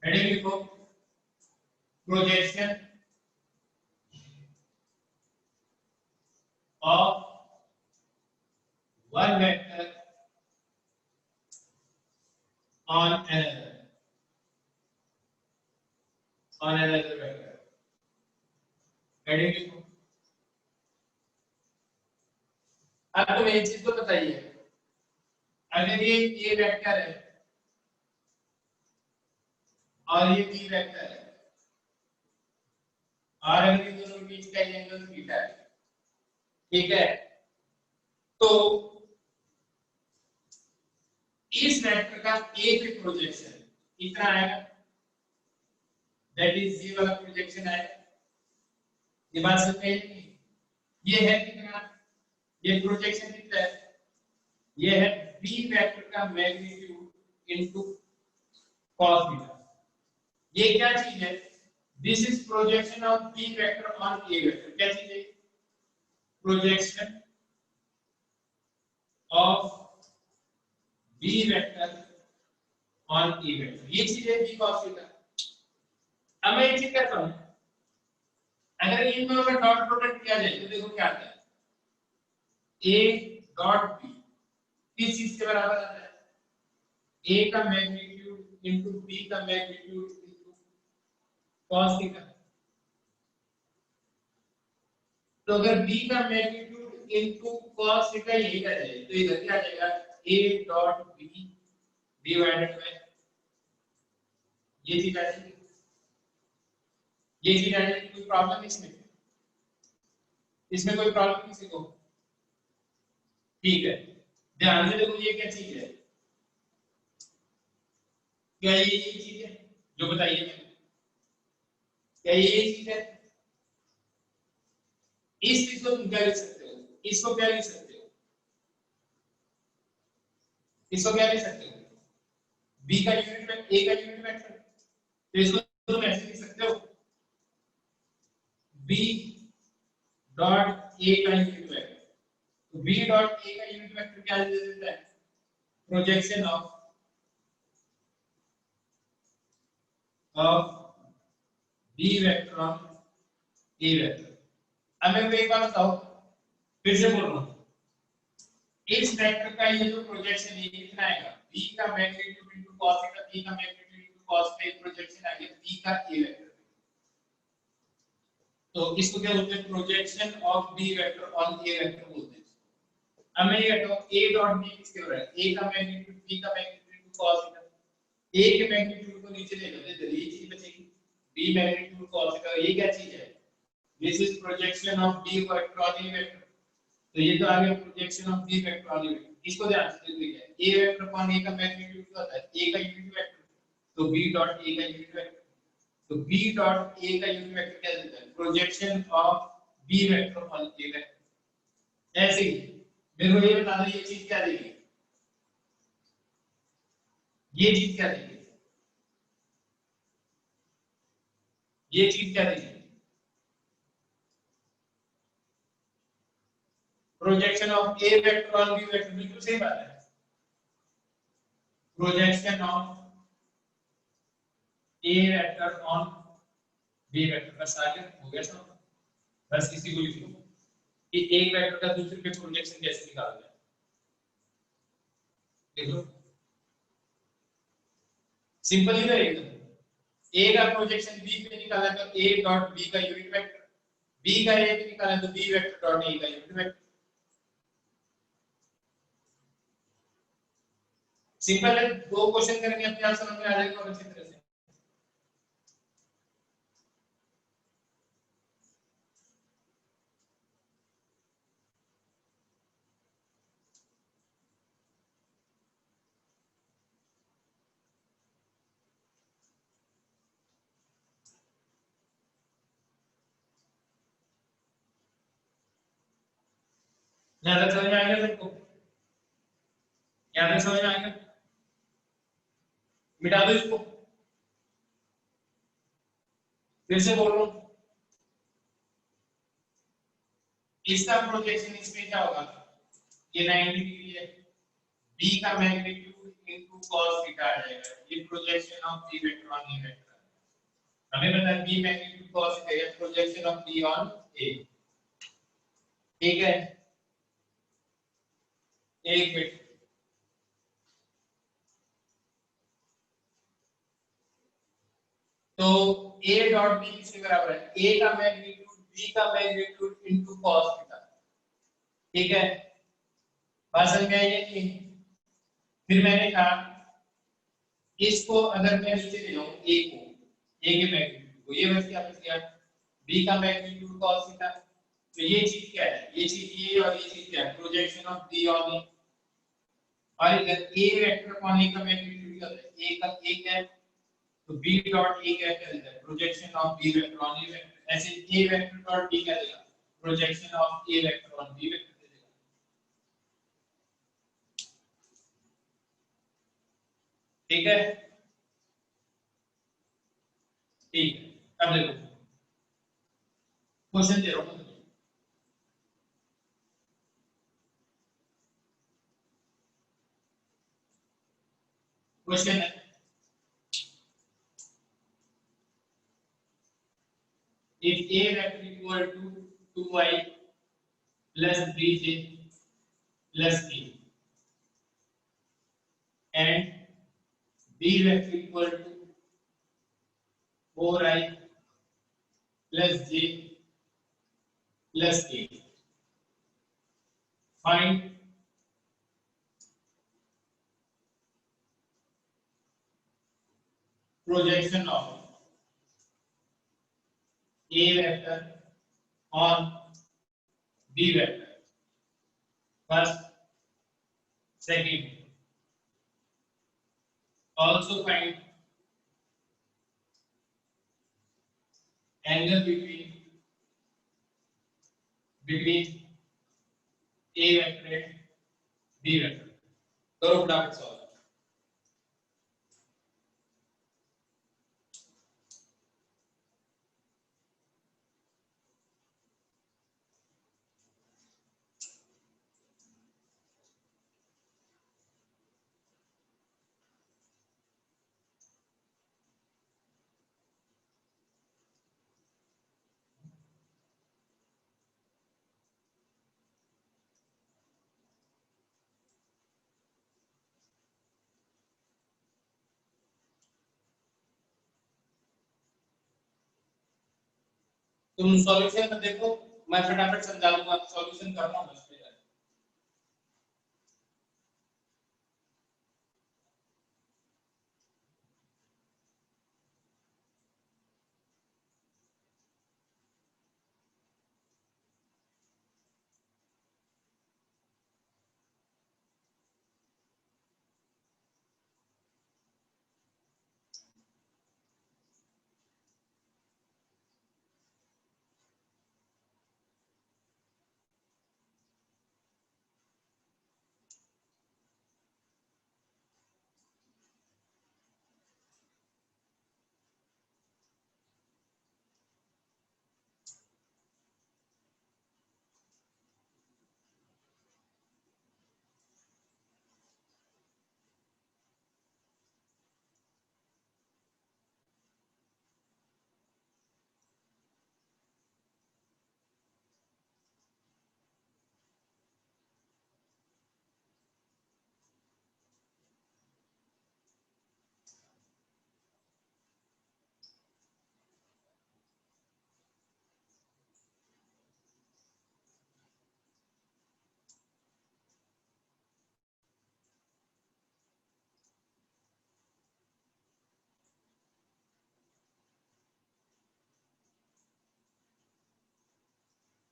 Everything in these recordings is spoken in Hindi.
हेडिंग लिखो projection of one vector on another vector. Heading लिखो। अब तुम एक चीज तो बताइए, अगर ये A वेक्टर है और ये B वेक्टर है और अगर इन दोनों के बीच का एंगल थीटा है, ठीक है, तो इस वेक्टर का A पे प्रोजेक्शन कितना आएगा, दैट इज ये वाला प्रोजेक्शन आएगा। ये बात समझ में नहीं, ये है कितना, ये प्रोजेक्शन कितना है, ये है B वेक्टर का मैग्नीट्यूड इनटू cos थीटा। ये क्या चीज है, this is projection of B vector on A vector. क्या चीज है, projection of B vector on A vector, ये चीज है B cos थीटा। अब मैं एक चीज कहता हूं, अगर इन दोनों का डॉट प्रोडक्ट किया जाए तो देखो क्या आता है, A डॉट B किस चीज के बराबर आता है, A का मैग्नीट्यूड इनटू B का मैग्नीट्यूड इनटू cos थीटा। तो अगर B का मैग्नीट्यूड इनटू cos थीटा यही आ जाए तो इधर क्या आ जाएगा, A dot B divided by ये चीज आ जाएगी, ये चीज आ जाएगी। कोई प्रॉब्लम इसमें, इसमें कोई प्रॉब्लम किसी को, ठीक है। ध्यान से देखो ये क्या चीज है, क्या ये चीज है जो बताइए, क्या ये चीज है, इस चीज को तुम क्या लिख सकते हो, इसको क्या लिख सकते हो, इसको क्या लिख सकते हो, B का यूनिट वेक्टर, A का यूनिट वेक्टर, तो इसको तुम ऐसे लिख सकते हो, B डॉट A का यूनिट वेक्टर। तो B डॉट A का यूनिट वेक्टर क्या दे देता है, projection of B vector on A vector. अब मैं एक बात बताओ, फिर से बोल रहा हूं, इस वेक्टर का ये जो प्रोजेक्शन है कितना आएगा, B का magnitude into cos theta, B का मैग्नीट्यूड इनटू cos पे प्रोजेक्शन आ गया B का A वेक्टर। तो इसको क्या बोलते हैं, projection of B vector on A vector बोलते हैं। अब मैं ये कहता हूं A डॉट B किसके बराबर है, A का मैग्नीट्यूड B का magnitude into cos theta. A के मैग्नीट्यूड को नीचे ले लो, तो ये चीज बचेगी, B मैग्नीट्यूड cos थीटा। ये क्या चीज है, this is projection of B vector on A vector. तो ये तो आ गया projection of B vector on A vector. इसको ध्यान से देखिए, A वेक्टर अपॉन A का मैग्नीट्यूड क्या होता है, A का यूनिट वेक्टर, तो B डॉट A का यूनिट वेक्टर। तो B डॉट A का यूनिट वेक्टर क्या देता है, projection of B vector upon A vector. ऐसे ही मेरे को ये बता दो, ये चीज क्या देगी, ये चीज क्या देगी, ये चीज क्या देगी, projection of A vector on B vector. बिल्कुल सही बात है, projection of A vector on B vector. बस आगे हो गया सब, बस इसी को लिख लो कि एक वेक्टर का दूसरे पे प्रोजेक्शन कैसे निकालना है। देखो सिंपल ही है एकदम, A का प्रोजेक्शन B पे निकाला तो A डॉट B का यूनिट वेक्टर, B का A पे निकाला तो B वेक्टर डॉट A का यूनिट वेक्टर। सिंपल है, दो क्वेश्चन करेंगे अपने आप समझ में आ जाएगा और अच्छी तरह से। यहां तक समझ में आएगा सबको, यहां तक समझ में आएगा, मिटा दो इसको, फिर से बोल रहा हूं, इसका प्रोजेक्शन इसमें क्या होगा, ये 90 डिग्री है, b का मैग्नीट्यूड इनटू cos थीटा आ जाएगा। ये projection of b vector on a vector. हमें पता है b मैग्नीट्यूड cos थीटा है, projection of b on a। ठीक है, एक मिनट। तो a डॉट b किसके बराबर है? a का मैग्नीट्यूड b का मैग्नीट्यूड इनटू cos थीटा। ठीक है, बात समझ में आई है कि? फिर मैंने कहा इसको अगर मैं नीचे ले जाऊं a को, a के मैग्नीट्यूड को, ये बस क्या बच गया? b का मैग्नीट्यूड cos थीटा। तो ये चीज क्या है? ये चीज ये और ये चीज क्या है? Projection of b on a। और इधर a वेक्टर अपॉन a का मैग्नीट्यूड क्या होता है? a का a क्या है? तो b डॉट a क्या है? Projection of b vector on a vector. ऐसे a वेक्टर डॉट b क्या देगा? Projection of a vector on b vector दे देगा। ठीक है, ठीक है। अब देखो क्वेश्चन दे रहा हूं। क्वेश्चन है if a vector equal to 2y plus 3j plus k and b vector equal to 4i plus j plus k, find projection of a vector on b vector। First, second, also find angle between a vector and b vector। करो फटाफट सॉल्व। तुम सॉल्यूशन में देखो, मैं फटाफट समझा दूंगा, सॉल्यूशन करना बस।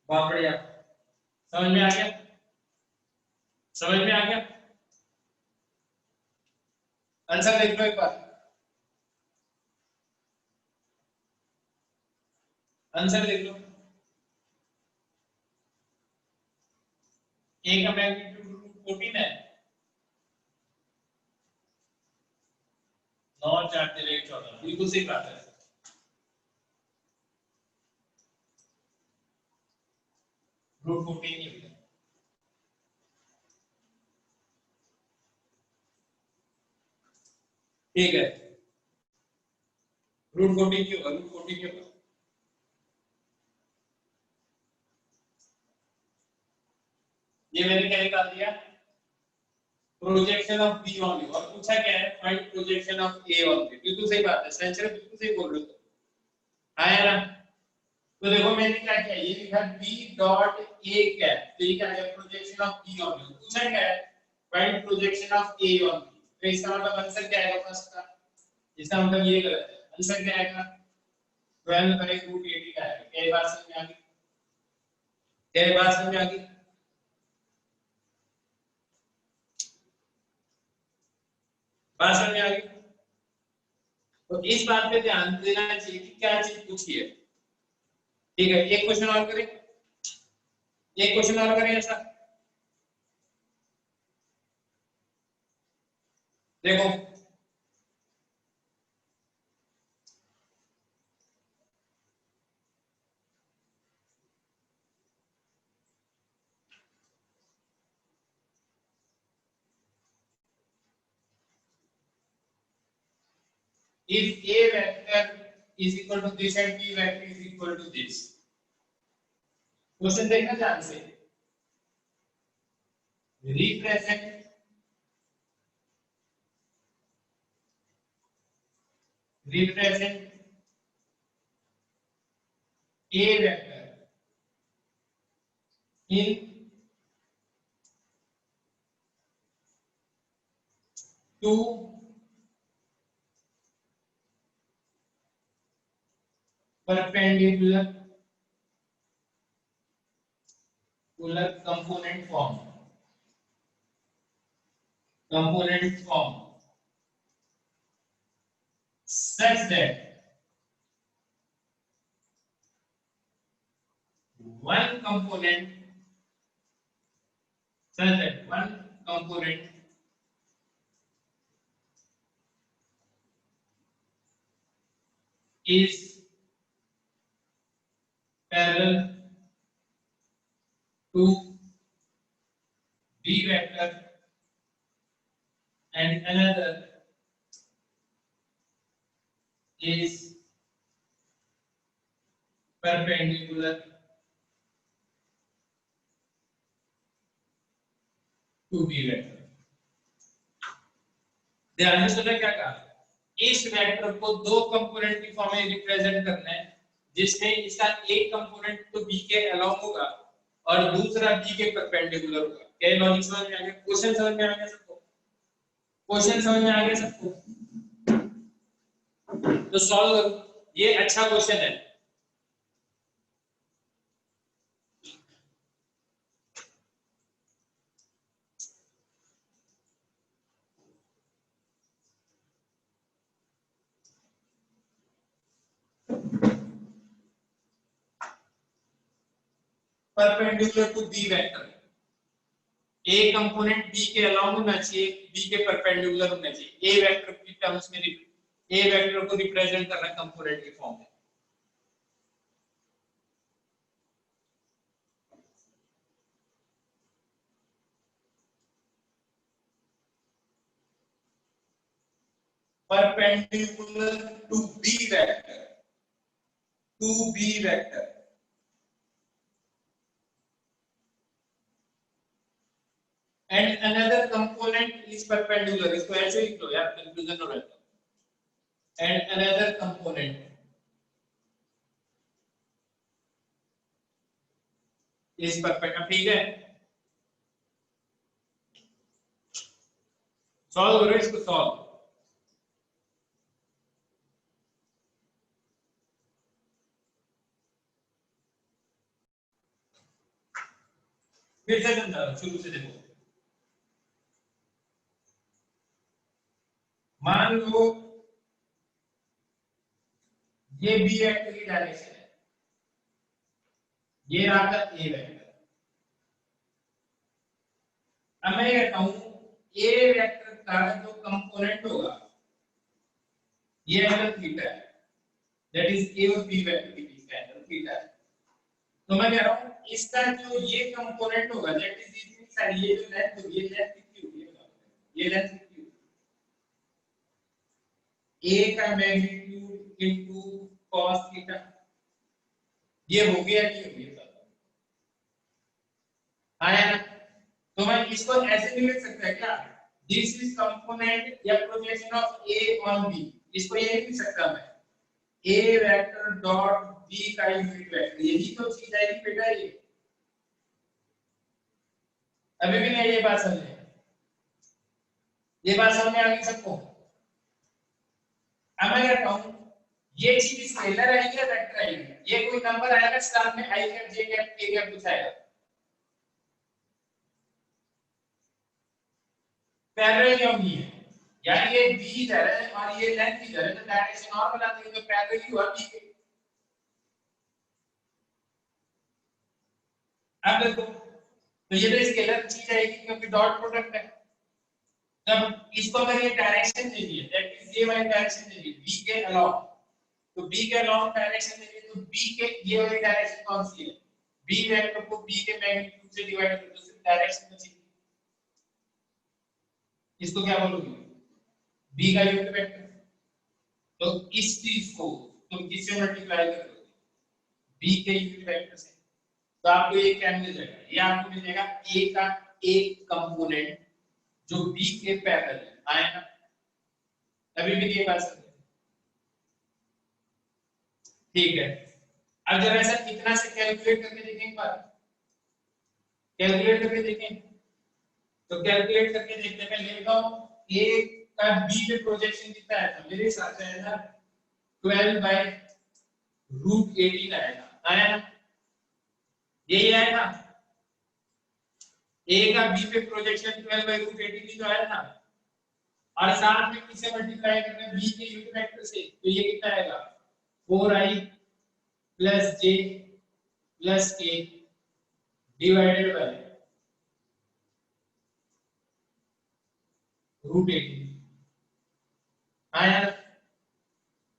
बहुत बढ़िया, समझ में आ गया? समझ में आ गया? आंसर देख लो एक बार, आंसर देख लो। ए का मैग्नीट्यूड 14 है, 9 4 13 14, बिल्कुल सही बात है। रूट 14 ही होगा। ठीक है, रूट 14 क्यों होगा, रूट 14 क्यों होगा? ये मैंने क्या निकाल दिया, projection of b on u, और पूछा क्या है, find projection of a on b. बिल्कुल सही बात है, सेंचुरी बिल्कुल सही बोल रहे हो, आया ना? तो देखो मैंने क्या किया, ये लिखा b डॉट a कैप, तो ये क्या है, projection of b on you. पूछा क्या है, find projection of a on b, तो इसका मतलब आंसर क्या आएगा फर्स्ट का, इसका मतलब ये गलत है, आंसर क्या आएगा 12 बाय रूट 80 का आएगा। क्या बात समझ में आ गई, क्या बात समझ में आ गई, बात समझ में आ गई? तो इस बात पे ध्यान देना चाहिए कि क्या चीज पूछी है। ठीक है, एक क्वेश्चन और करें, एक क्वेश्चन और करें ऐसा, देखो if a vector is equal to this and b vector is equal to this, question देखना ध्यान से, represent represent a vector in two perpendicular component form such that one component is parallel to b vector and another is perpendicular to b vector। ध्यान से सुनना क्या कहा, इस वेक्टर को दो कंपोनेंट की फॉर्म में रिप्रेजेंट करना है, जिसमें इसका एक कंपोनेंट तो b के अलोंग होगा और दूसरा b के परपेंडिकुलर होगा। क्या लॉजिक समझ में आ गया, क्वेश्चन समझ में आ गया सबको, क्वेश्चन समझ में आ गया सबको? तो सॉल्व करो, ये अच्छा क्वेश्चन है। Perpendicular to b vector, a component b के अलोंग होना चाहिए, बी के परपेंडिकुलर होना चाहिए। ए वेक्टर की टर्म्स में ए वेक्टर को रिप्रेजेंट करना कंपोनेंट की फॉर्म में। perpendicular to b vector and another component is perpendicular, इसको ऐसे लिख लो यार, कंफ्यूजन हो रहता है, and another component is perpendicular। ठीक है, सॉल्व करो इसको, सॉल्व। फिर से समझा, शुरू से देखो, मान लो ये बी वेक्टर की डायरेक्शन है, ये रहा था ए वेक्टर। अब मैं कहता हूं ए वेक्टर का जो कंपोनेंट होगा ये एंगल थीटा है, दैट इज ए और बी वेक्टर के बीच का एंगल थीटा है। तो मैं कह रहा हूं इसका जो ये कंपोनेंट होगा, दैट इज इतनी सारी, ये जो लेंथ होगी, ये लेंथ कितनी होगी, ये लेंथ कितनी होगी, ए का मैग्नीट्यूड इनटू cos थीटा। ये हो गया नहीं हो गया आया ना। तो मैं इसको ऐसे भी लिख सकता है क्या, दिस इज कंपोनेंट या projection of a on b. इसको ये लिख सकता मैं ए वेक्टर डॉट बी का यूनिट वेक्टर। यही तो चीज आएगी बेटा। ये अभी भी नहीं ये बात समझे, ये बात समझ में आ गई सबको। अब मैं कहता हूं ये चीज स्केलर आएगी या वेक्टर आएगी। ये कोई नंबर आएगा स्टार में आई कैप जे कैप के कैप कुछ आएगा, पैरेलल क्यों नहीं है, यानी ये बी इधर है और ये लेंथ इधर है, तो डायरेक्शन और बना देंगे, तो पैरेलल ही हुआ बी के। अब देखो तो ये तो स्केलर चीज आएगी क्योंकि डॉट प्रोडक्ट है। तब इसको अगर ये डायरेक्शन दे दी है, दैट इज ये वाली डायरेक्शन दे दी बी के अलोंग, तो बी के अलोंग डायरेक्शन दे दी, तो बी के ये वाली डायरेक्शन कौन सी है, बी वेक्टर को बी के मैग्नीट्यूड से डिवाइड कर दो, सिर्फ डायरेक्शन में चाहिए। इसको क्या बोलोगे, बी का यूनिट वेक्टर। तो इस चीज को तुम किससे मल्टीप्लाई करोगे, बी के यूनिट वेक्टर से। तो आपको ये क्या मिल जाएगा, ये आपको मिल जाएगा ए का एक कंपोनेंट जो बी के पैरेलल है, आया ना। अभी भी ये बात समझ ठीक है। अब जरा ऐसा कितना से कैलकुलेट करके देखें एक बार, कैलकुलेट करके देखें। तो कैलकुलेट करके देखने में लेगा ए का बी पे प्रोजेक्शन कितना आया था, मेरे हिसाब से आया था 12/√18 आया था, आया ना, यही आया था। ए का बी पे प्रोजेक्शन 12/√18 ही तो आया था, और साथ में किससे मल्टीप्लाई करना है, बी के यूनिट वेक्टर से। तो ये कितना आएगा 4i प्लस जे प्लस के डिवाइडेड बाय √18 आया।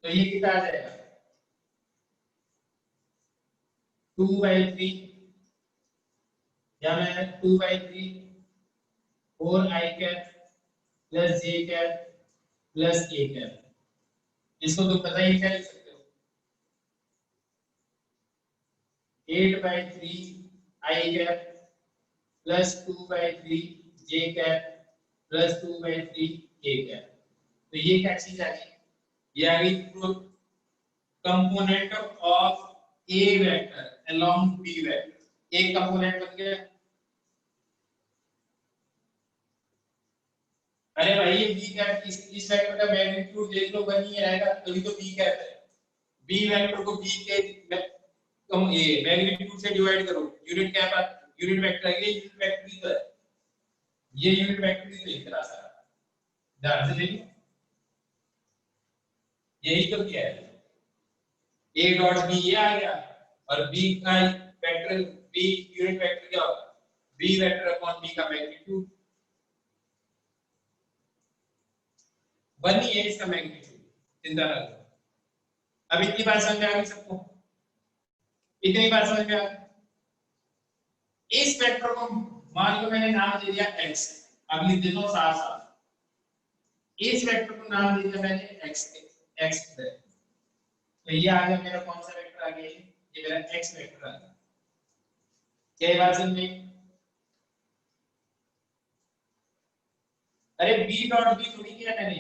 तो ये कितना आ जाएगा 2/3 या मैं 2/3 4i कैप प्लस जे कैप प्लस के कैप। इसको तो पता ही क्या लिख सकते हो, 8/3 i cap plus 2/3 J cap plus 2/3 के कैप। तो ये क्या चीज आ गई, ये आ गई component of a vector along b vector. एक कंपोनेंट बन गया। अरे भाई ये बी कैप इस वेक्टर का मैग्नीट्यूड देख लो, बन ही रहेगा, तभी तो बी कैप है। बी वेक्टर को बी के ये मैग्नीट्यूड से डिवाइड करो, यूनिट कैप यूनिट वेक्टर है, ये यूनिट वेक्टर ही तो है, ये यूनिट वेक्टर ही तो इतना सारा ध्यान से देखो, यही तो क्या है, ए डॉट बी ये आ गया, और बी का वेक्टर बी यूनिट वेक्टर क्या होगा, बी वेक्टर अपॉन बी का मैग्नीट्यूड। बनी है इसका मैग्नीट्यूड, चिंता ना करो। अब इतनी बात समझ में आ गई सबको, इतनी बात समझ में आ गई। इस वेक्टर को मान लो मैंने नाम दे दिया x, अब लिख देता हूं साथ साथ। इस वेक्टर को नाम दे दिया मैंने x, x है। तो ये आ गया मेरा कौन सा वेक्टर आ गया, ये मेरा x वेक्टर आ गया। क्या बात समझ में, अरे b डॉट b थोड़ी किया मैंने,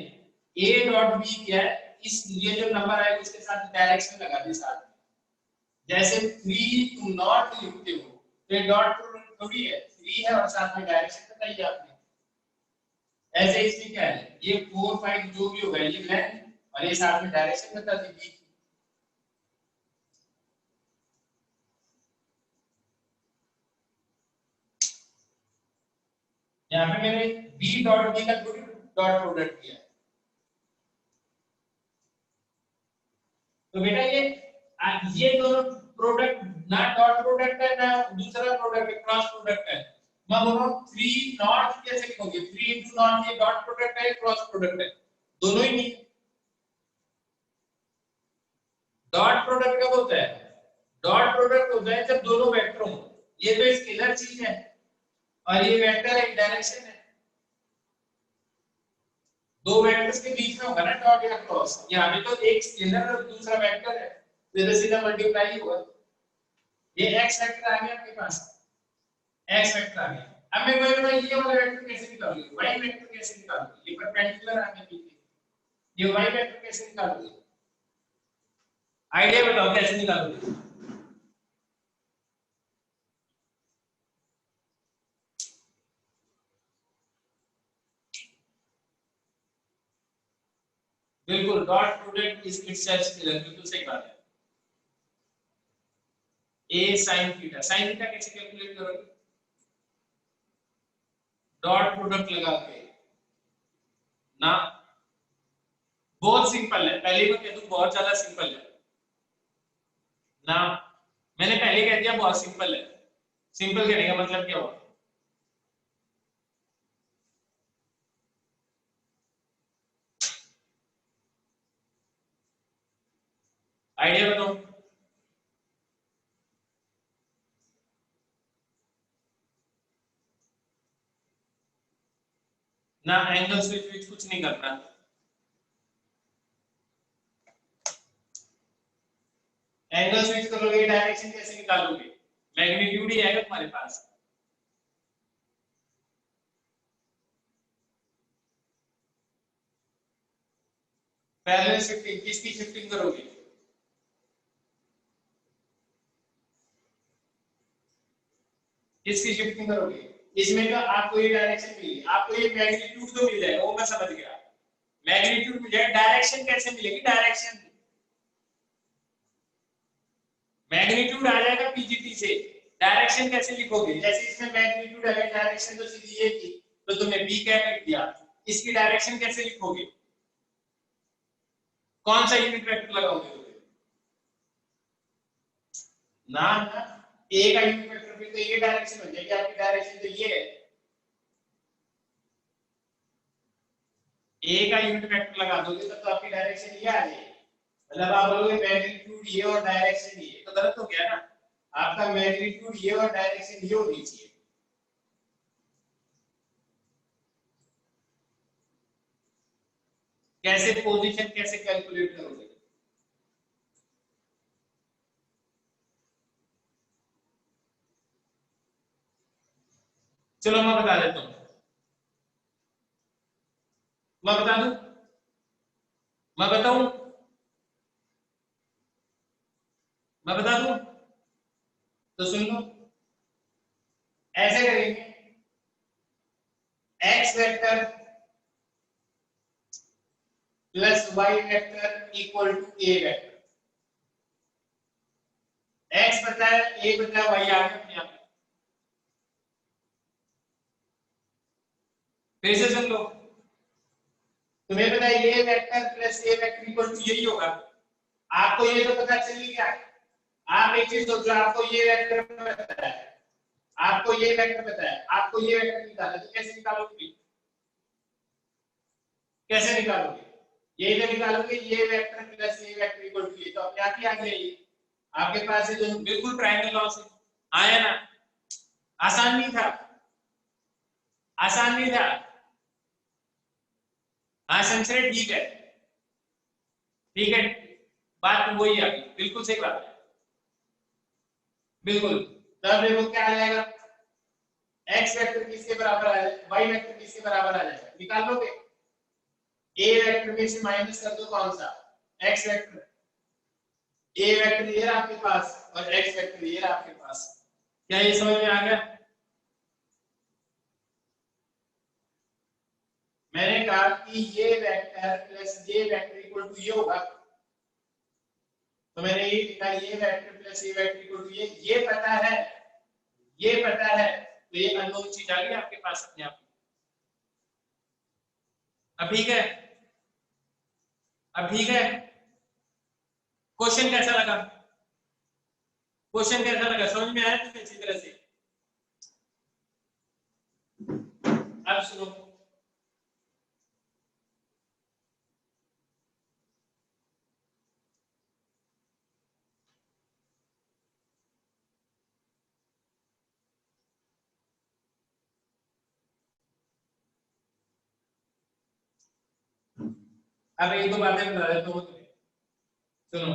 a डॉट b किया है। इस ये जो नंबर आएगा उसके साथ डायरेक्शन लगा दी साथ में, जैसे 3 तुम नॉट लिखते हो तो ये डॉट थोड़ी है, 3 है और साथ में डायरेक्शन बताइए आपने। ऐसे इसमें क्या है, ये 4 5 जो भी होगा ये लेंथ और ये साथ में डायरेक्शन बता दीजिए। यहाँ पे मैंने b डॉट b का थोड़ी डॉट प्रोडक्ट किया है। तो बेटा ये दोनों प्रोडक्ट ना डॉट प्रोडक्ट है ना दूसरा प्रोडक्ट है, क्रॉस प्रोडक्ट है। मैं दोनों 3 नॉट कैसे लिखोगे, 3 into नॉट ये डॉट प्रोडक्ट है क्रॉस प्रोडक्ट है, दोनों ही नहीं। डॉट प्रोडक्ट कब होता है, डॉट प्रोडक्ट होता है जब दोनों वेक्टर हो। ये तो स्केलर चीज है और ये वेक्टर एक डायरेक्शन है, दो वेक्टर्स के बीच में होगा ना डॉट या क्रॉस, यहाँ पे तो एक स्केलर और दूसरा वेक्टर है, तो सीधा मल्टीप्लाई ही हुआ। ये x वेक्टर आ गया आपके पास, x वेक्टर आ गया। अब मैं कोई बताइए ये वाला वेक्टर कैसे निकालोगे, y वेक्टर कैसे निकालोगे, ये परपेंडिकुलर आ गया पीछे, ये y वेक्टर कैसे निकालोगे, आइडिया बताओ कैसे निकालोगे। बिल्कुल, dot product is itself scalar, बिल्कुल सही बात है। a sin theta, sin theta कैसे कैलकुलेट करोगे, डॉट प्रोडक्ट लगा के ना, बहुत सिंपल है, पहले ही मैं कह दूं बहुत ज्यादा सिंपल है ना, मैंने पहले कह दिया बहुत सिंपल है। सिंपल कहने का मतलब क्या हुआ, आइडिया बताओ। ना एंगल स्विच कुछ नहीं करना, एंगल स्विच करोगे डायरेक्शन कैसे निकालोगे, मैग्नीट्यूड ही आएगा तुम्हारे पास। पैरेलल शिफ्टिंग, किसकी शिफ्टिंग करोगे, किसकी शिफ्टिंग करोगे, इसमें तो आपको ये डायरेक्शन मिलेगी, आपको ये मैग्नीट्यूड तो मिल जाएगा, वो मैं समझ गया, मैग्नीट्यूड मिल जाएगा, डायरेक्शन कैसे मिलेगी, डायरेक्शन मैग्नीट्यूड आ जाएगा पीजीटी से, डायरेक्शन कैसे लिखोगे, जैसे इसमें मैग्नीट्यूड है, डायरेक्शन तो सीधी ये थी, तो तुमने बी कैप लिख दिया, इसकी डायरेक्शन कैसे लिखोगे, कौन सा यूनिट वेक्टर लगाओगे ना, ना ए का यूनिट वेक्टर भी तो ये डायरेक्शन हो जाएगी, आपकी डायरेक्शन तो ये है, ए का यूनिट वेक्टर लगा दोगे तो आपकी डायरेक्शन ये आ जाएगी, मतलब आप बोलोगे मैग्नीट्यूड ये और डायरेक्शन ये, तो गलत हो गया ना, आपका मैग्नीट्यूड ये और डायरेक्शन ये होनी चाहिए। कैसे पोजीशन कैसे कैलकुलेट करोगे, चलो मैं बता देता हूं, मैं बता दूं, मैं बताऊं, मैं बता दूं, तो सुन लो, ऐसे करेंगे, x vector plus y vector equal to a vector, x पता है, a पता है, y आ गया अपने आप, फिर से सुन लो, तुम्हें पता है ये vector plus a vector equal to यही होगा, आपको ये तो पता चल गया, आप एक चीज सोचो, आपको ये वेक्टर पता है, आपको ये वेक्टर पता है, आपको ये वेक्टर निकालना, तो कैसे निकालोगे, कैसे निकालोगे, यही तो निकालोगे, ये वेक्टर प्लस ये वेक्टर इक्वल टू ये, तो अपने आप ही आ गया, ये आपके पास है जो बिल्कुल ट्रायंगल लॉ से आया ना, आसान नहीं था, आसान नहीं था, हाँ संचय ठीक है, ठीक है, बात वही आ गई, बिल्कुल सही बात है, बिल्कुल। तब देखो क्या आ जाएगा, x वेक्टर किसके बराबर आ जाएगा, y वेक्टर किसके बराबर आ जाएगा, निकाल लोगे, a वेक्टर में से माइनस कर दो कौन सा, x वेक्टर, a वेक्टर ये रहा आपके पास और x वेक्टर ये रहा आपके पास, क्या ये समझ में आ गया, मैंने कहा कि ये वेक्टर प्लस ये वेक्टर इक्वल टू ये होगा, तो मैंने ये लिखा, ये वेक्टर प्लस ये वेक्टर इक्वल टू ये पता है, ये पता है, तो ये अननोन चीज आ गई आपके पास अपने आप, अब ठीक है, अब ठीक है, क्वेश्चन कैसा लगा, क्वेश्चन कैसा लगा, समझ में आया तुम्हें अच्छी तरह से, अब सुनो, अब एक दो बातें बता देता हूँ तुम्हें, सुनो।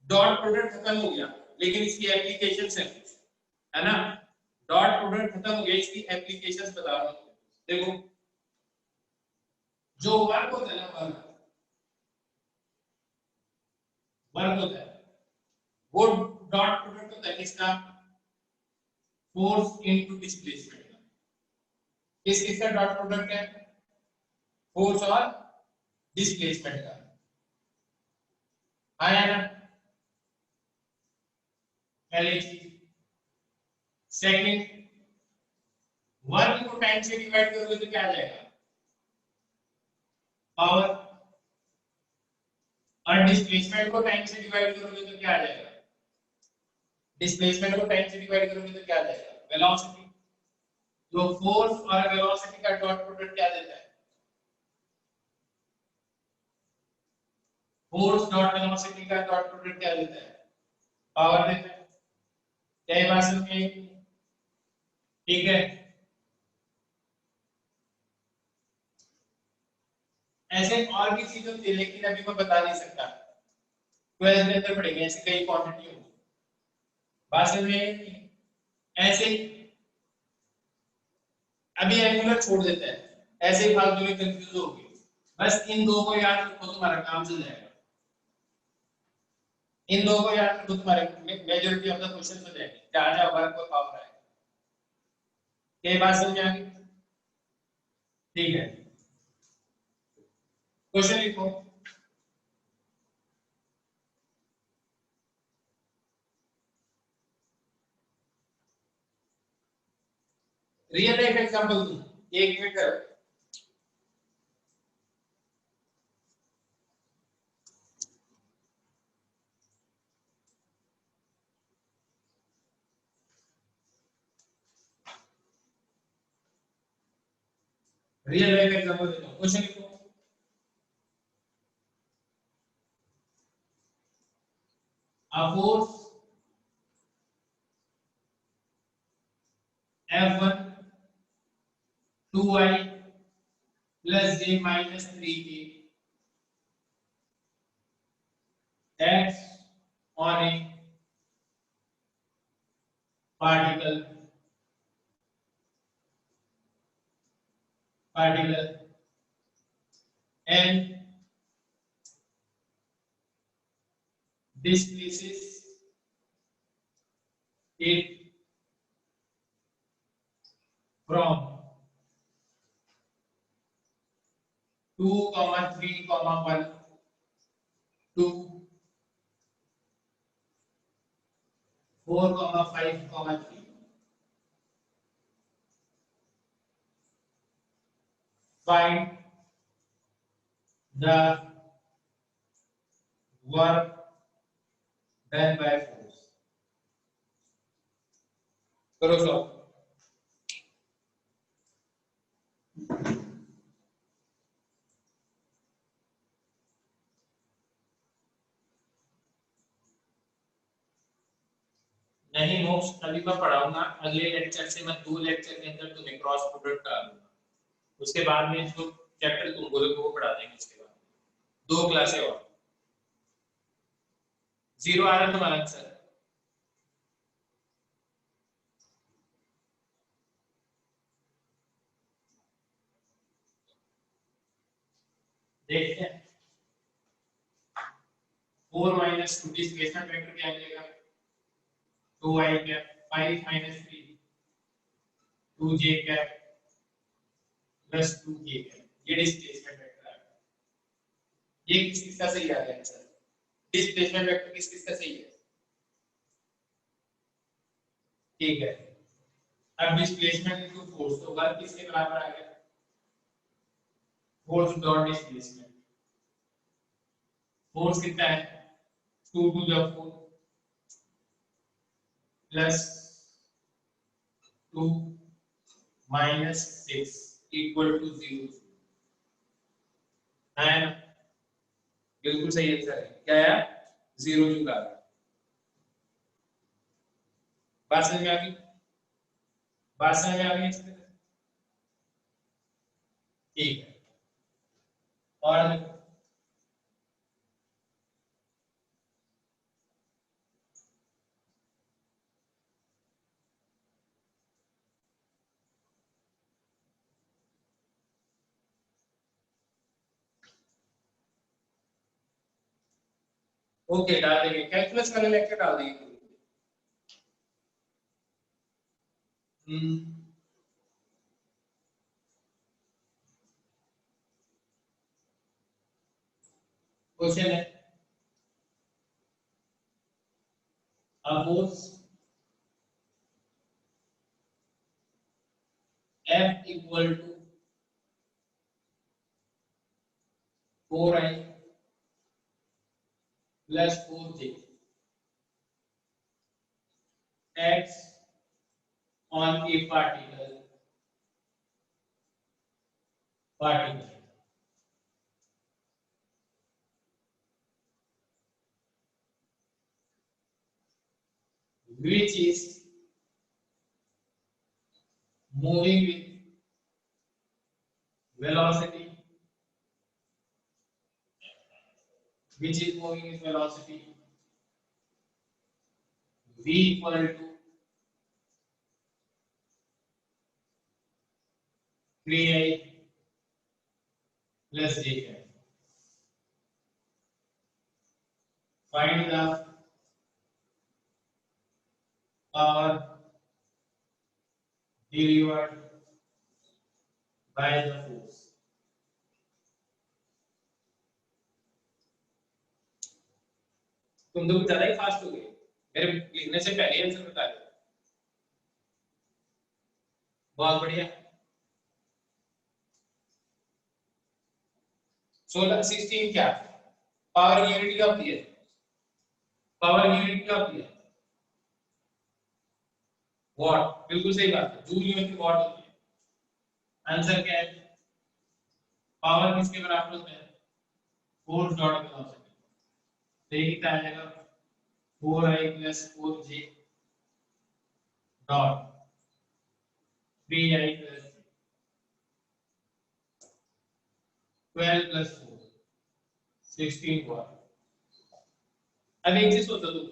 डॉट प्रोडक्ट खत्म हो गया, लेकिन इसकी एप्लीकेशन है ना। डॉट प्रोडक्ट खत्म हो गया, इसकी एप्लीकेशंस बता रहा हूँ। देखो जो वर्क होता है ना, वर्क होता है वो डॉट प्रोडक्ट होता है किसका, फोर्स इनटू डिस्प्लेसमेंट का। किसका डॉट प्रोडक्ट है, फोर्स और डिस्प्लेसमेंट का, आया ना पहली चीज। सेकंड, वर्क को टाइम से डिवाइड करोगे तो क्या आ जाएगा, पावर। और डिस्प्लेसमेंट को टाइम से डिवाइड करोगे तो क्या आ जाएगा, डिस्प्लेसमेंट को टाइम से डिवाइड करोगे तो क्या आ जाएगा, वेलोसिटी। तो फोर्स और वेलोसिटी का डॉट प्रोडक्ट क्या देता है, फोर्स डॉट वेलोसिटी का डॉट प्रोडक्ट क्या देता है, पावर देता है। क्या ये बात समझ में आई? ठीक है। ऐसे और भी चीजें होती है, लेकिन अभी मैं बता नहीं सकता, 12th के अंदर पढ़ेंगे, ऐसे कई क्वांटिटी होगी। बात समझ में आई? ऐसे अभी एंगुलर छोड़ देते हैं, ऐसे ही फालतू में कंफ्यूज हो गए। बस इन दो को याद रखो, तुम्हारा काम चल जाएगा। इन दो को याद रखो, तुम्हारे मेजॉरिटी ऑफ द क्वेश्चन हो जाएंगे, जहां जहां वर्क और पावर आएगा। ये बात समझ में आ गई? ठीक है, क्वेश्चन लिखो। रियल लाइफ एग्जांपल दूं, एक मिनट करो। रियल लाइफ एग्जांपल देता हूं, क्वेश्चन लिखो। A force F1 2i plus j minus 3k acts on a particle and displaces it from 2, 3, 1 to 4, 5, 3. Find the work done by force. करो सॉल्व। नहीं मोक्ष, अभी मैं पढ़ाऊंगा, अगले लेक्चर से मैं 2 लेक्चर के अंदर तुम्हें क्रॉस प्रोडक्ट करा दूंगा। उसके बाद में जो चैप्टर तुम बोलोगे वो पढ़ा देंगे। उसके बाद 2 क्लासें और। 0 आ रहा है तुम्हारा आंसर? देखते हैं। 4 माइनस 2 डिस्प्लेसमेंट वेक्टर क्या मिलेगा, 2i cap 5 minus 3 2j cap plus 2k cap. ये डिस्प्लेसमेंट वेक्टर है। ये किस किसका सही आ गया आंसर? डिस्प्लेसमेंट वेक्टर किस किसका सही है? ठीक है। अब डिस्प्लेसमेंट इनटू फोर्स, तो वर्क किसके बराबर आ गया, फोर्स डॉट डिस्प्लेसमेंट। फोर्स कितना है, 2 to the 4 plus 2 minus 6 equal to 0 है। बिल्कुल सही आंसर है। क्या है, 0 जुड़ा। बात समझ में आ गई? बात समझ में आ गई? ठीक है। और ओके डाल देंगे, कैलकुलस वाले लेक्चर डाल देंगे। क्वेश्चन है, suppose f equal to 4i plus 4j acts on a particle which is moving with velocity v equal to 3i plus j cap. Find the power delivered by the force. तुम लोग ज्यादा ही फास्ट हो गए, मेरे लिखने से पहले आंसर बता दो। बहुत बढ़िया। 16 क्या पावर यूनिट क्या होती है? पावर यूनिट क्या होती है? वॉट। बिल्कुल सही बात है, जूल यूनिट वॉट होती है। आंसर क्या है? पावर किसके बराबर होता है? Force dot velocity. तो ये कितना आ जाएगा? 4i plus 4j dot 3i plus 12 plus 4 16 हुआ। अब एक चीज सोचो तुम,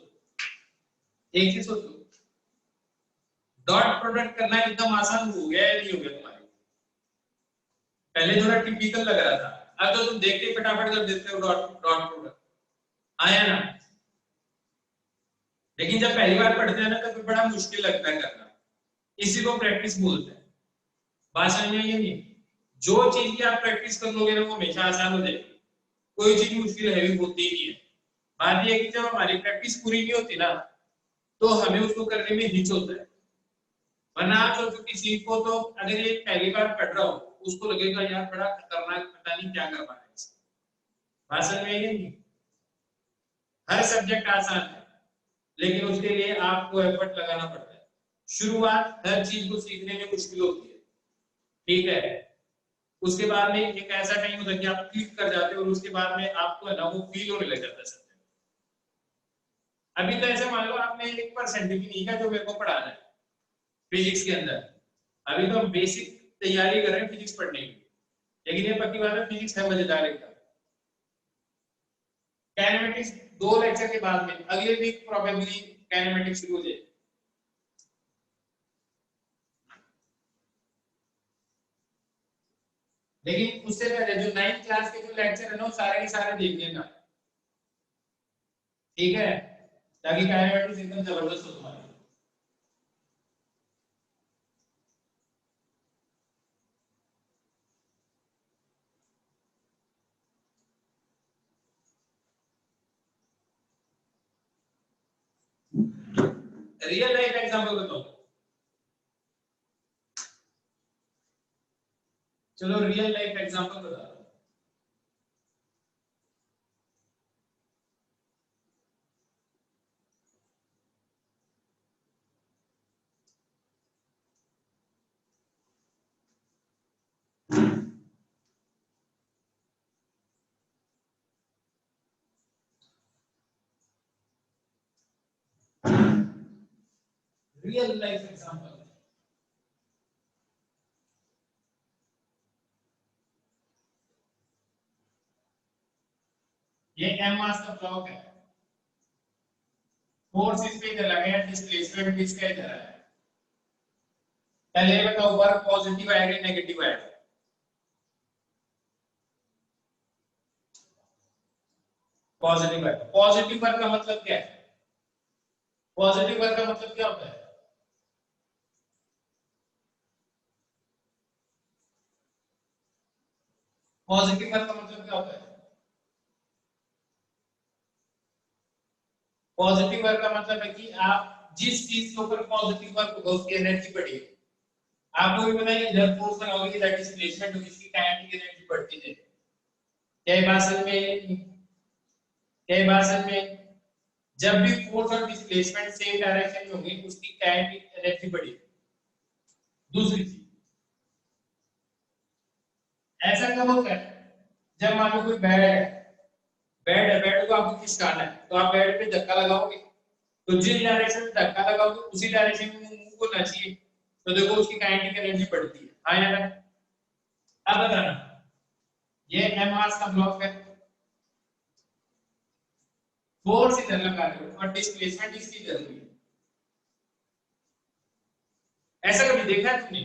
एक चीज सोचो, डॉट प्रोडक्ट करना एकदम आसान हो गया है नहीं हो गया तुम्हारे? पहले थोड़ा टिपिकल लग रहा था, अब तो तुम देख के फटाफट कर देते हो डॉट डॉट प्रोडक्ट, आया ना? लेकिन जब पहली बार पढ़ते हैं ना तो फिर बड़ा मुश्किल लगता है करना, इसी को प्रैक्टिस बोलते हैं। बात समझ में आई नहीं? जो चीज की आप प्रैक्टिस कर लोगे ना वो हमेशा आसान हो जाएगी, कोई चीज मुश्किल हैवी होती ही नहीं है। बात ये है कि जब हमारी प्रैक्टिस पूरी नहीं होती ना तो हमें उसको करने में हिच होता है। वरना आप सोचो किसी को तो अगर ये पहली बार पढ़ रहा हो उसको लगेगा यार बड़ा खतरनाक, पता नहीं क्या कर पा रहे हैं। बात समझ में आई नहीं? हर सब्जेक्ट आसान है लेकिन उसके लिए आपको एफर्ट लगाना पड़ता है। शुरुआत हर चीज को सीखने में मुश्किल होती है, ठीक है? उसके बाद में एक ऐसा टाइम होता है कि आप क्लिक कर जाते हो और उसके बाद में आपको ना वो फील होने लग जाता है सब्जेक्ट। अभी तो ऐसे मान लो आपने 1% भी नहीं का जो मेरे को पढ़ाना है फिजिक्स के अंदर, अभी तो हम बेसिक तैयारी कर रहे हैं फिजिक्स पढ़ने की, लेकिन ये पक्की बात है फिजिक्स है मजेदार एकदम। काइनेमेटिक्स 2 लेक्चर के बाद में अगले वीक प्रोबेबली काइनेमेटिक्स शुरू हो जाए। लेकिन उससे पहले जो 9th क्लास के जो लेक्चर है ना वो सारे के सारे देख लेना, ठीक है? ताकि काइनेमेटिक्स एकदम जबरदस्त हो तुम्हारा। रियल लाइफ एग्जांपल बताओ, चलो रियल लाइफ एग्जांपल बता दो। रियल लाइफ एग्जांपल ये m मास का ब्लॉक है, फोर्स इस पे इधर लगा है, डिस्प्लेसमेंट भी इसका इधर है। पहले बताओ वर्क पॉजिटिव आएगा नेगेटिव आएगा? पॉजिटिव आएगा। पॉजिटिव वर्क का मतलब क्या है? पॉजिटिव वर्क का मतलब क्या होता है? पॉजिटिव वर्क का मतलब क्या होता है? पॉजिटिव वर्क का मतलब है कि आप जिस चीज के ऊपर पॉजिटिव वर्क होगा उसकी एनर्जी बढ़ेगी। आपको भी पता है जब फोर्स लगाओगे कि दैट डिस्प्लेसमेंट होगी, इसकी काइनेटिक एनर्जी बढ़ती है। क्या भाषण में जब भी फोर्स और डिस्प्लेसमेंट सेम डायरेक्शन में होंगे उसकी काइनेटिक एनर्जी बढ़ेगी। दूसरी चीज, ऐसा कब होता है? जब मान लो कोई बेड को आपको खिसकाना है तो आप बेड पे धक्का लगाओगे, तो जिस डायरेक्शन में धक्का लगाओगे उसी डायरेक्शन में मूव होना चाहिए, तो देखो उसकी काइनेटिक एनर्जी बढ़ती है। हाँ या ना? अब बताना, ये एम मास का ब्लॉक है, फोर्स इधर लगा रहे हो और डिस्प्लेसमेंट इसकी इधर हुई है। ऐसा कभी देखा है तुमने?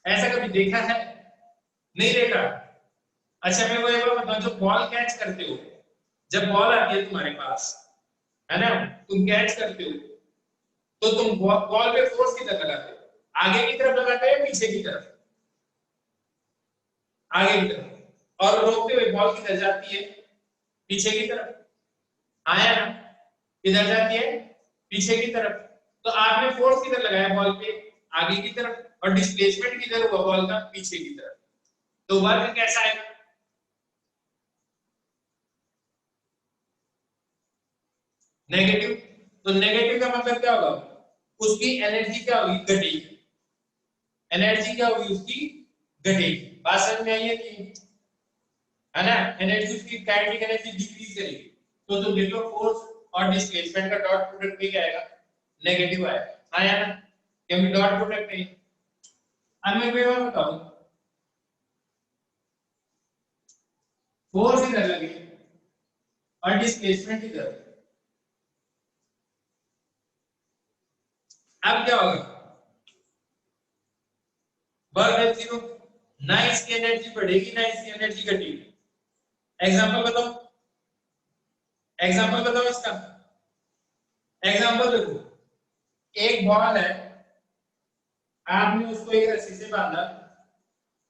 ऐसा कभी देखा है? नहीं देखा? अच्छा मैं वो एक बार बताऊं, जो बॉल कैच करते हो, जब बॉल आती है तुम्हारे पास, है ना, तुम कैच करते हो तो तुम बॉल पे फोर्स किधर लगाते हो? आगे की तरफ लगाते हो पीछे की तरफ? आगे की तरफ। और रोकते हुए बॉल किधर जाती है? पीछे की तरफ। आया ना? किधर जाती है? पीछे की तरफ। तो आपने फोर्स किधर लगाया बॉल पे? आगे की तरफ। और डिस्प्लेसमेंट किधर हुआ बॉल का? पीछे की तरफ। तो वर्क कैसा है? नेगेटिव। तो नेगेटिव का मतलब क्या होगा? उसकी एनर्जी क्या होगी? घटेगी। एनर्जी क्या होगी उसकी? घटेगी। बात समझ में आई है कि? है ना? एनर्जी उसकी काइनेटिक एनर्जी डिक्रीज करेगी। तो तुम देखो फोर्स और डिस्प्लेसमेंट का डॉट प्रोडक्ट भी क्या आएगा? नेगेटिव आएगा। आया ना? क्योंकि डॉट प्रोडक्ट है। अब मैं कोई और बताऊं, फोर्स इधर लगे और डिस्प्लेसमेंट इधर, अब क्या होगा? वर्क है जीरो, ना इसकी एनर्जी बढ़ेगी ना इसकी एनर्जी घटेगी। एग्जांपल बताओ, एग्जांपल बताओ इसका। एग्जांपल देखो, एक बॉल है, आपने उसको एक रस्सी से बांधा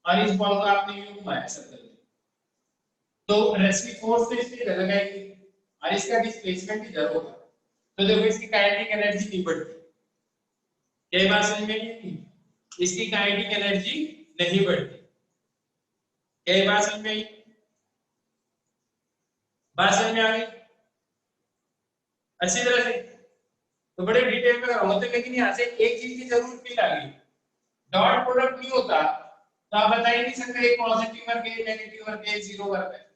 और इस बॉल को आपने यूं घुमाया सर्कल में, तो रस्सी फोर्स तो इसके इधर लगाएगी और इसका डिस्प्लेसमेंट इधर होगा, तो देखो इसकी काइनेटिक एनर्जी नहीं बढ़ती। क्या बात समझ में नहीं? इसकी काइनेटिक एनर्जी नहीं बढ़ती। क्या बात समझ में आई? बात समझ में आ गई अच्छी तरह से? तो बड़े डिटेल में कराऊंगा, तो लेकिन यहाँ से एक चीज की जरूर फील आ गई, डॉट प्रोडक्ट नहीं होता तो आप बता ही नहीं सकते एक पॉजिटिव वर्क है नेगेटिव वर्क है जीरो वर्क है।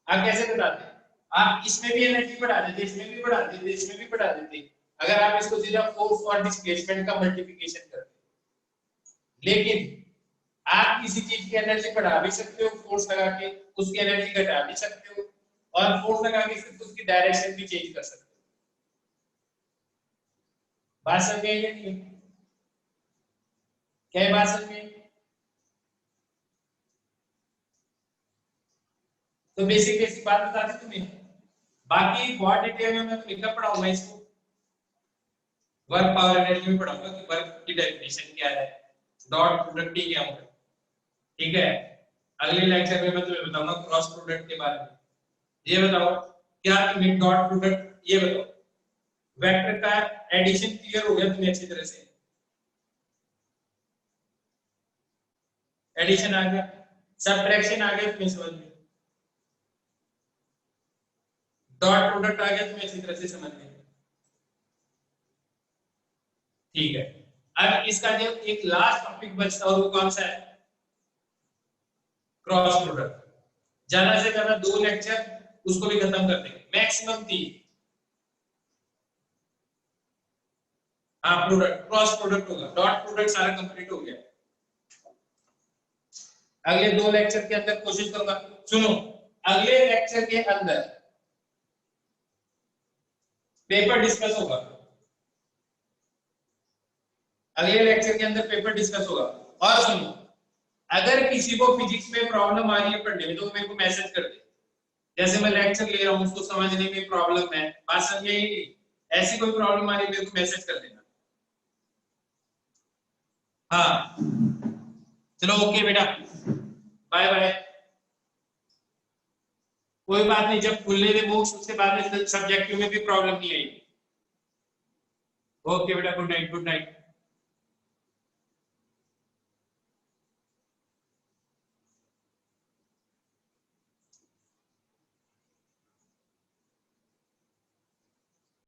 आप कैसे बताते? आप इसमें भी एनर्जी बढ़ा देते, इसमें भी बढ़ा देते, इसमें भी बढ़ा देते, अगर आप इसको सीधा फोर्स और डिस्प्लेसमेंट का मल्टीप्लिकेशन करते। लेकिन आप किसी चीज की एनर्जी बढ़ा भी सकते हो फोर्स लगा के, उसकी एनर्जी घटा भी सकते हो, और फोर्स लगा के सिर्फ उसकी डायरेक्शन भी चेंज कर सकते हो। बात समझ में आई या नहीं? क्या है बात समझ में? तो बेसिक बेसिक बात बता दी तुम्हें, बाकी बहुत डिटेल में मैं लिखना पढ़ाऊंगा इसको, वर्क पावर एनर्जी में पढ़ाऊंगा कि वर्क की डेफिनेशन क्या है, डॉट प्रोडक्ट क्या होता है। ठीक है? अगले लेक्चर में मैं तुम्हें बताऊंगा क्रॉस प्रोडक्ट के बारे में। ये बताओ क्या तुम्हें डॉट प्रोडक्ट, ये बताओ वेक्टर का एडिशन क्लियर हो गया तुम्हें अच्छी तरह से? एडिशन आ गया, सबट्रैक्शन आ गया तुम्हें समझ में, डॉट प्रोडक्ट आ गया तुम्हें अच्छी तरह से समझ में? ठीक है। अब इसका जो एक लास्ट टॉपिक बचता है वो कौन सा है? Cross product. ज्यादा से ज्यादा 2 लेक्चर उसको भी खत्म कर देंगे, मैक्सिमम 3। हाँ प्रोडक्ट, क्रॉस प्रोडक्ट होगा, डॉट प्रोडक्ट सारा कंप्लीट हो गया। अगले 2 लेक्चर के अंदर कोशिश करूंगा। सुनो, अगले लेक्चर के अंदर पेपर डिस्कस होगा, अगले लेक्चर के अंदर पेपर डिस्कस होगा। और सुनो, अगर किसी को फिजिक्स में प्रॉब्लम आ रही है पढ़ने में तो मेरे को मैसेज कर दे। जैसे मैं लेक्चर ले रहा हूं, उसको समझने में प्रॉब्लम है, बात समझ आई? ऐसी कोई प्रॉब्लम आ रही है मेरे को मैसेज कर देना। हाँ चलो ओके बेटा, बाय बाय। कोई बात नहीं, जब खुलने दे बुक्स उसके बाद में सब्जेक्टिव में भी प्रॉब्लम नहीं आएगी। ओके बेटा, गुड नाइट, गुड नाइट।